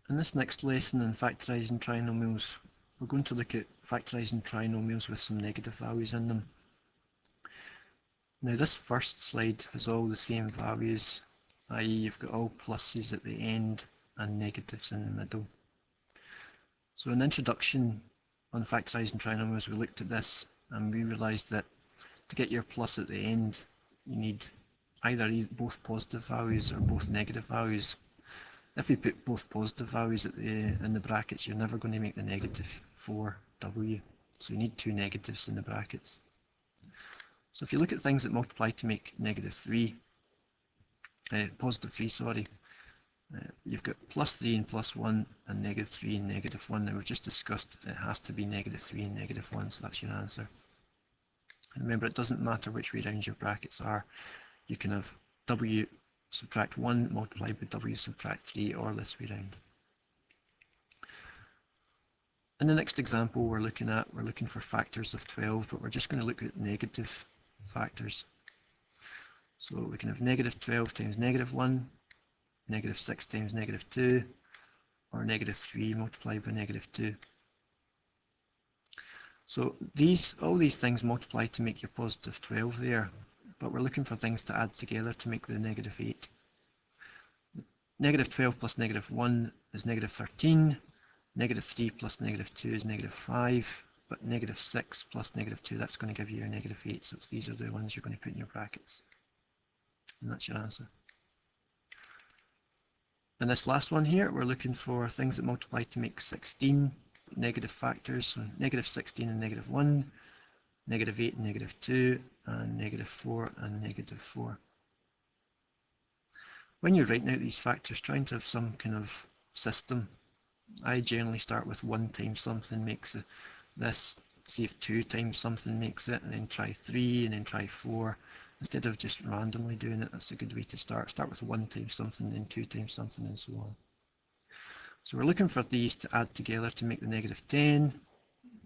In this next lesson in factorising trinomials, we're going to look at factorising trinomials with some negative values in them. Now this first slide has all the same values, i.e. you've got all pluses at the end and negatives in the middle. So in the introduction on factorising trinomials, we looked at this and we realised that to get your plus at the end, you need either both positive values or both negative values. If we put both positive values in the brackets, you're never going to make the negative 4w. So you need two negatives in the brackets. So if you look at things that multiply to make negative 3, positive 3, sorry, you've got plus 3 and plus 1 and negative 3 and negative 1. Now we've just discussed it has to be negative 3 and negative 1, so that's your answer. And remember, it doesn't matter which way round your brackets are. You can have w subtract 1 multiplied by w subtract 3 or this way round. In the next example we're looking for factors of 12, but we're just going to look at negative factors. So we can have negative 12 times negative 1, negative 6 times negative 2, or negative 3 multiplied by negative 2. So all these things multiply to make your positive 12 there, but we're looking for things to add together to make the negative 8. Negative 12 plus negative 1 is negative 13, negative 3 plus negative 2 is negative 5, but negative 6 plus negative 2, that's going to give you your negative 8, so these are the ones you're going to put in your brackets. And that's your answer. And this last one here, we're looking for things that multiply to make 16 negative factors, so negative 16 and negative 1, negative 8 and negative 2, and negative 4 and negative 4. When you're writing out these factors, trying to have some kind of system, I generally start with 1 times something makes this, see if 2 times something makes it, and then try 3 and then try 4. Instead of just randomly doing it, that's a good way to start. Start with 1 times something, then 2 times something, and so on. So we're looking for these to add together to make the negative 10.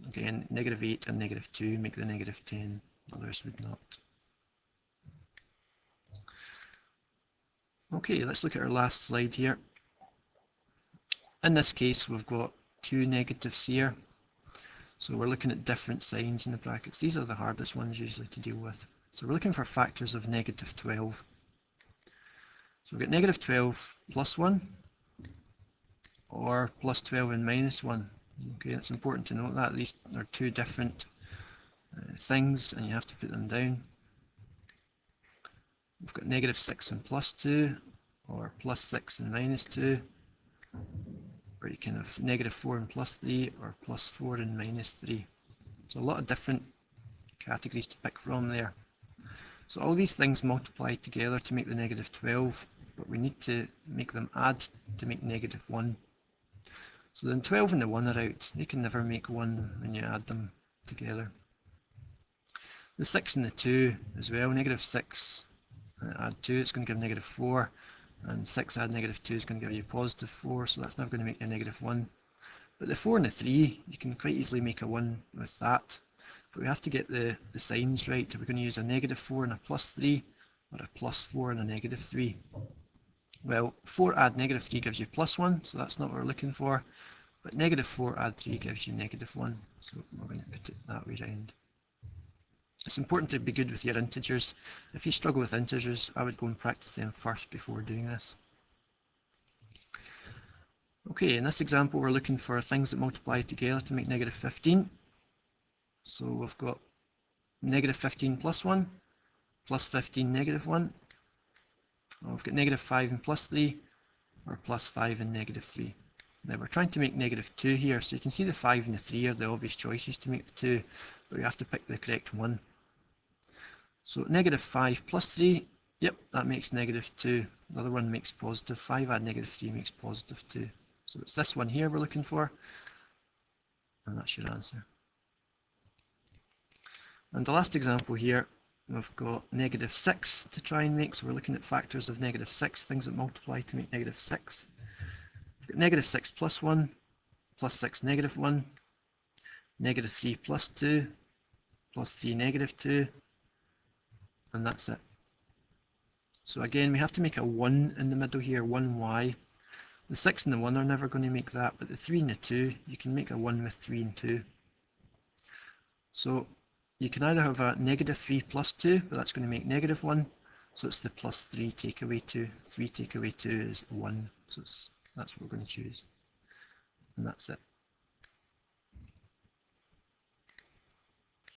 Again, negative 8 and negative 2 make the negative 10, others would not. Okay, let's look at our last slide here. In this case, we've got 2 negatives here. So we're looking at different signs in the brackets. These are the hardest ones usually to deal with. So we're looking for factors of negative 12. So we've got negative 12 plus 1 or plus 12 and minus 1. Okay, it's important to note that these are 2 different things and you have to put them down. We've got negative 6 and plus 2 or plus 6 and minus 2. Or you can have negative 4 and plus 3 or plus 4 and minus 3. So a lot of different categories to pick from there. So all these things multiply together to make the negative 12, but we need to make them add to make negative 1. So then 12 and the 1 are out. They can never make 1 when you add them together. The 6 and the 2 as well. Negative 6 add 2, it's going to give negative 4. And 6 add negative 2 is going to give you positive 4, so that's never going to make you a negative 1. But the 4 and the 3, you can quite easily make a 1 with that. But we have to get the signs right. Are we going to use a negative 4 and a plus 3, or a plus 4 and a negative 3? Well, 4 add negative 3 gives you plus 1, so that's not what we're looking for. But negative 4 add 3 gives you negative 1, so we're going to put it that way round. It's important to be good with your integers. If you struggle with integers, I would go and practice them first before doing this. Okay, in this example we're looking for things that multiply together to make negative 15. So we've got negative 15 plus 1, plus 15 negative 1. We've got negative 5 and plus 3, or plus 5 and negative 3. Now we're trying to make negative 2 here, so you can see the 5 and the 3 are the obvious choices to make the 2, but we have to pick the correct one. So negative 5 plus 3, yep, that makes negative 2. The other one makes positive 5, add negative 3 makes positive 2. So it's this one here we're looking for, and that's your answer. And the last example here, we've got negative 6 to try and make, so we're looking at factors of negative 6, things that multiply to make negative 6. We've got negative 6 plus 1, plus 6 negative 1, negative 3 plus 2, plus 3 negative 2, and that's it. So again, we have to make a 1 in the middle here, 1y. The 6 and the 1 are never going to make that, but the 3 and the 2, you can make a 1 with 3 and 2. So you can either have a negative 3 plus 2, but that's going to make negative 1. So it's the plus 3 take away 2. 3 take away 2 is 1. So that's what we're going to choose. And that's it.